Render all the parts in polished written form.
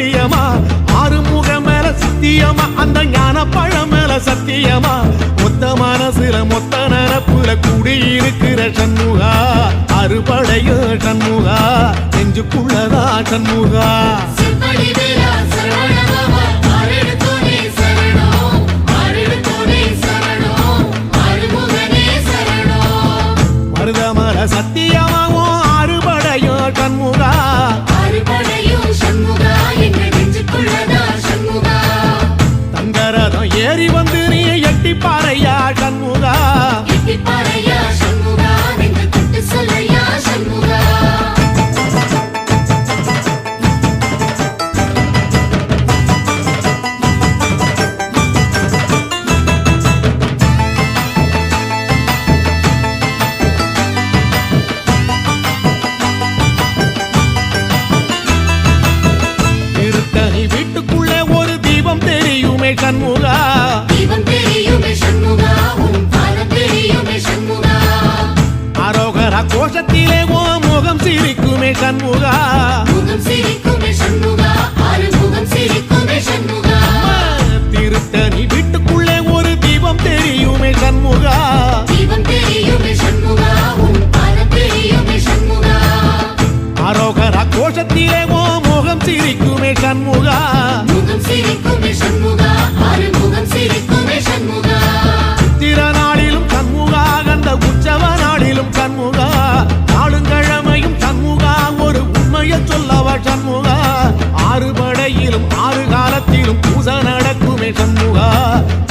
சத்தியமா ஆறுமுகம் மேல சத்தியமா அந்த ஞான பழம் மேல சத்தியமா மொத்த மனசுல மொத்த நரப்புல குடியிருக்கிற சண்முகா அறுபடையோ சண்முகா நெஞ்சுக்குள்ளதா சண்முகா மருதமர சத்தியமாவோ அறுபடையோ சண்முகா தங்கரதம் ஏறி வந்து நீ எட்டி பாறையா சண்முகா சண்முகா தீபம் தெரியுமே சண்முகா உன் பாதம் தெரியுமே சண்முகா அரோகரா கோஷத்திலே ஓ முகம் சிரிக்குமே சண்முகா முகம் சிரிக்குமே சண்முகா ஆறுமுகம் சிரிக்குமே சண்முகா திருத்தணி வீட்டுக்குள்ளே ஒரு தீபம் தெரியுமே சண்முகா தீபம் தெரியுமே சண்முகா உன் பாதம் தெரியுமே சண்முகா அரோகரா கோஷத்திலே ஓ முகம் சிரிக்குமே சண்முகா முகம் சிரிக்குமே சண்முகா திருநாளிலும் சண்முகா கந்த உற்சவ நாளிலும் சண்முகா நாளுங்கிழமையும் சண்முகா ஒரு உண்மையை சொல்லவா சண்முகா ஆறுபடையிலும் ஆறு காலத்திலும் பூசை நடக்குமே சண்முகா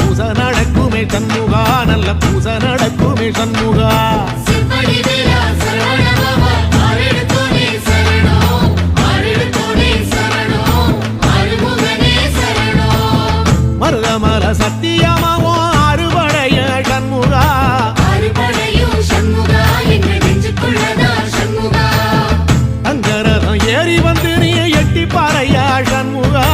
பூசை நடக்குமே சண்முகா நல்ல பூசை நடக்குமே சண்முகா மருதமர சத்தியமாவோ அறுபடைய சண்முகா தங்கரதம் ஏறி வந்து நீ எட்டி பாறையா சண்முகா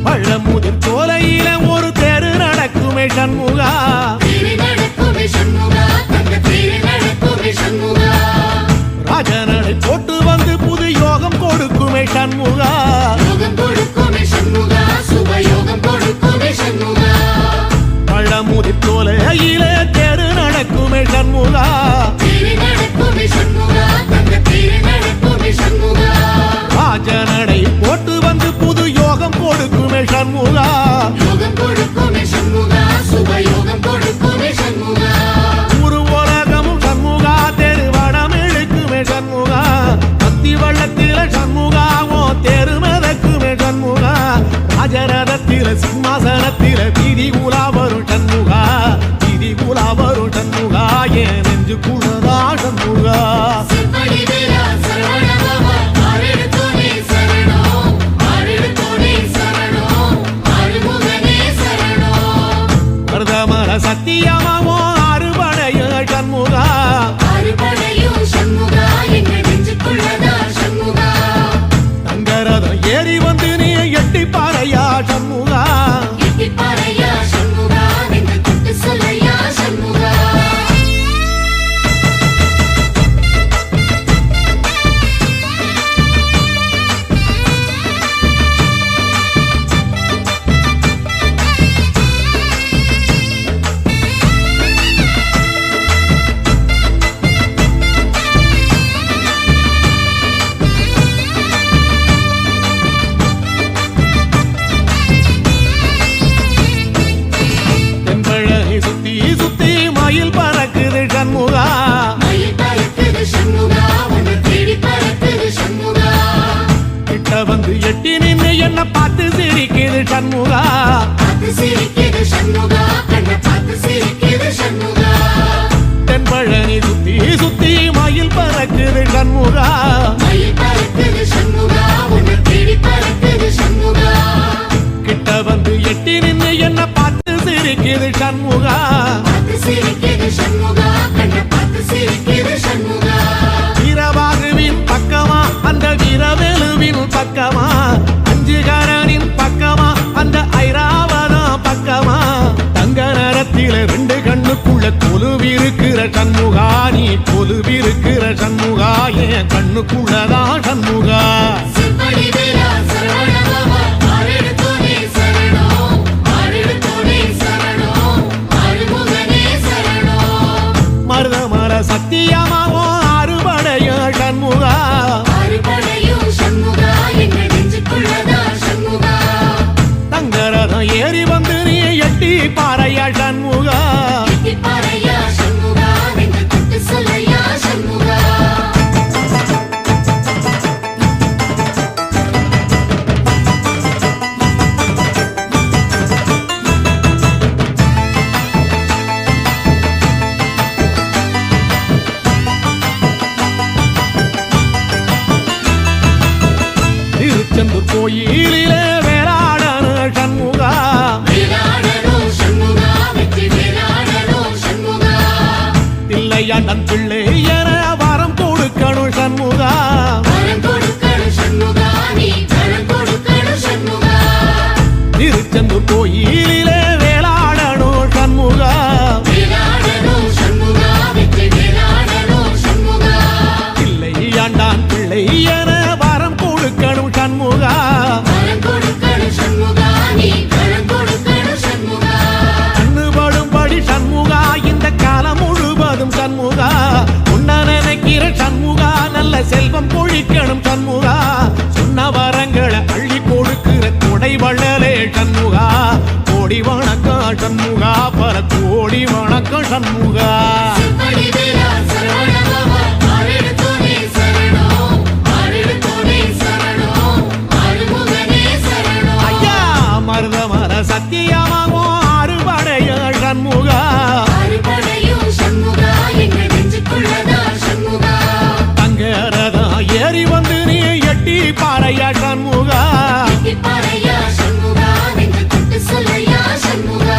பழமுதிர் சோலையில ஒரு தேரு நடக்குமே சண்முகா ராஜனடை போட்டு வந்து புது யோகம் கொடுக்குமே சண்முகா பழமுதிர் சோலையில தேரு நடக்குமே சண்முகா ராஜனடை போட்டு வந்து புது யோகம் கொடுக்குமே சண்முகா ஒரு உலகமும் சண்முகா தெரு வடம் இழுக்குமே சண்முகா பத்தி வள்ளத்தில சண்முகாவோ தெரு மிதக்குமே சண்முகா ராஜரதத்தில சிம்மாசனத்தில வீதி உலா வரும் சண்முகா வீதி உலா வரும் சண்முகா ஏன் நெஞ்சு குளரா சண்முகா மருதமர சத்தியமாவோ அறுபடைய சண்முகா தங்கரதம் ஏறி வந்து நீ எட்டி பாறையா சண்முகா வந்து எட்டி நின்று என்ன பார்த்து சிரிக்குது சண்முகா தென்பழனி சுத்தி சுத்தி மயில் பறக்குது சண்முகா கிட்ட வந்து எட்டி நின்று என்ன பார்த்து சிரிக்குது சண்முகா பார்த்து சிரிக்குது சண்முகா கண்ண பார்த்து சிரிக்குது சண்முகா வீரபாகுவின் பக்கமா அந்த வீரவேலுவின் பக்கமா அஞ்சுகாரனின் பக்கமா அந்த ஐராவதம் பக்கமா தங்க நேரத்தில ரெண்டு கண்ணுக்குள்ள கொலுவிருக்கிற சண்முகா நீ கொலுவிருக்கிற சண்முகா என் கண்ணுக்குள்ளதான் சண்முகா சிப்படி வேலா சரவணபவா ஆரெடுத்தோனே சரணம் ஆரெடுத்தோனே சரணம் ஆறுமுகனே சரணம் மருதமர சத்தியமாவோ அறுபடைய சண்முகா ஆறுபடையும் சண்முகா எங்க நெஞ்சுக்குள்ளதா சண்முகா தங்கரதம் ஏறி வந்து நீ எட்டி பாறையா சண்முகா எட்டிப்பாறையா சண்முகா நெஞ்ச தொட்டு சொல்லையா சண்முகா திருச்செந்தூர் கோயிலிலே வேளாடன சண்முகா வேலாடணும் சண்முகா வெற்றி வேலாடணும் சண்முகா தில்லையாண்டன் பிள்ளை என வரம் கொடுக்கணும் சண்முகா வரம் கொடுக்கணும் சண்முகா நீ வரம் கொடுக்கணும் சண்முகா திருச்செந்தூர் கோயிலிலே வேளாடணும் சண்முகா வேலாடணும் சண்முகா வெற்றி வேலாடணும் சண்முகா தில்லையாண்டான் பிள்ளை என வரம் கொடுக்கணும் சண்முகா வரம் கொடுக்கணும் சண்முகா நீ வரம் கொடுக்கணும் சண்முகா கண்ணுபடும்படி சண்முகா இந்த காலம் முழுவதும் சண்முகா உன்ன நினைக்கிற சண்முகா நல்ல செல்வம் பொழிக்கணும் சண்முகா சொன்ன வரங்களை அள்ளி கொடுக்கிற கொடை வள்ளலே சண்முகா கோடி வணக்கம் சண்முகா பல கோடி வணக்கம் சண்முகா சிப்படி வேலா சரவணபவா ஆரெடுத்தோனே சரணம் ஆரெடுத்தோனே சரணம் ஆறுமுகனே சரணம் ஐயா மருதமர சத்தியமாவோ அறுபடைய சண்முகா ஆறுபடையும் சண்முகா எங்க நெஞ்சுக்குள்ளதா சண்முகா தங்கரதம் ஏறி வந்து நீ எட்டி பாறையா சண்முகா எட்டிப்பாறையா சண்முகா நெஞ்ச தொட்டு சொல்லையா சண்முகா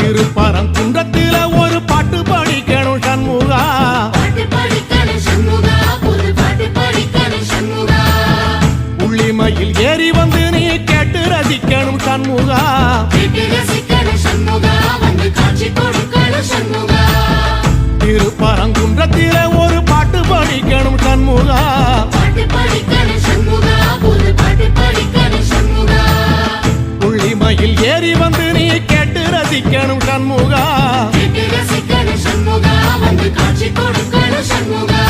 திருப்பரங்குன்றத்தில ஒரு பாட்டு படிக்கணும் சண்முகா பாட்டு படிக்கணும் சண்முகா புது பாட்டு படிக்கணும் சண்முகா உள்ளிமையில் ஏறி வந்து நீ கேட்டு ரசிக்கணும் சண்முகா கேட்டு ரசிக்கணும் சண்முகா வந்து காட்சி கொடுக்கணும் சண்முகா திருப்பரங்குன்றத்தில ஒரு பாட்டு படிக்கணும் சண்முகா பாட்டு படிக்கணும் சண்முகா புது பாட்டு படிக்கணும் சண்முகா உள்ளிமையில் ஏறி வந்து நீ கேட்டு ரசிக்கணும் சண்முகா கேட்டு ரசிக்கணும் சண்முகா வந்து காட்சி கொடுக்கணும் சண்முகா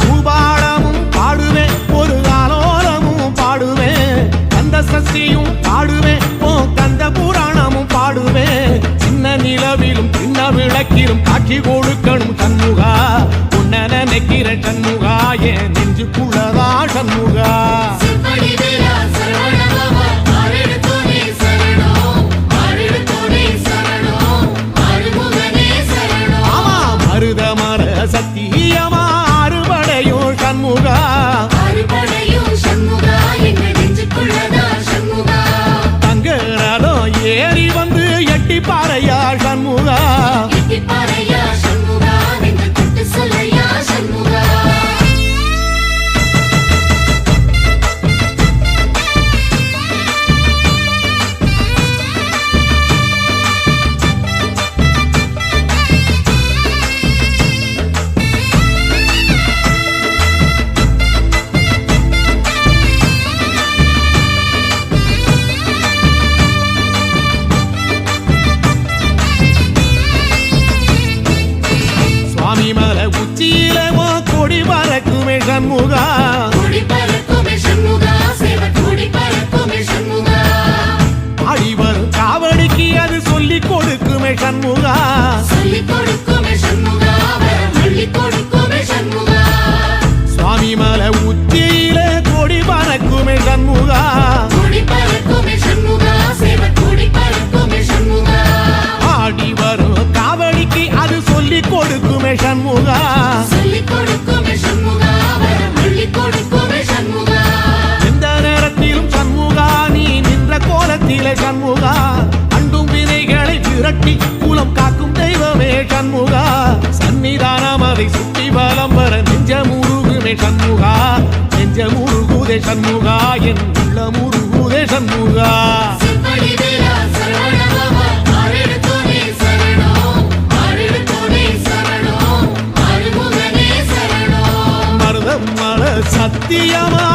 பூபாடமும் பாடுவேன் ஒரு ஆலோலமும் பாடுவேன் கந்த சஷ்டியும் பாடுவேன் ஓ கந்த புராணமும் பாடுவேன் சின்ன நிலவிலும் சின்ன விளக்கிலும் காட்சி கொடுக்கணும் சண்முகா உன்ன நினைக்கிற சண்முகா என் நெஞ்சுக்குள்ளதா சண்முகா சிப்படி வேலா சரவணபவா ஆரெடுத்தோனே சரணம் ஆரெடுத்தோனே சரணம் ஆறுமுகனே சரணம் ஆமா மருதமர சத்தியமா அறுபடையும் சண்முகா ஆறுபடையும் சண்முகா எங்க நெஞ்சுக்குள்ளதா சண்முகா தங்கரதம் ஏறி வந்து எட்டி பாறையா சண்முகா எட்டிப்பாறையா சண்முகா நெஞ்ச தொட்டு சொல்லையா சண்முகா உருகுதே சண்முகா என் உள்ளம் உருகுதே சண்முகா செம்படி வேலா சரவணபவா ஆறெடுத்தோனே சரணம் ஆறெடுத்தோனே சரணம் ஆறுமுகனே சரணம் மருதம் மல சத்தியமா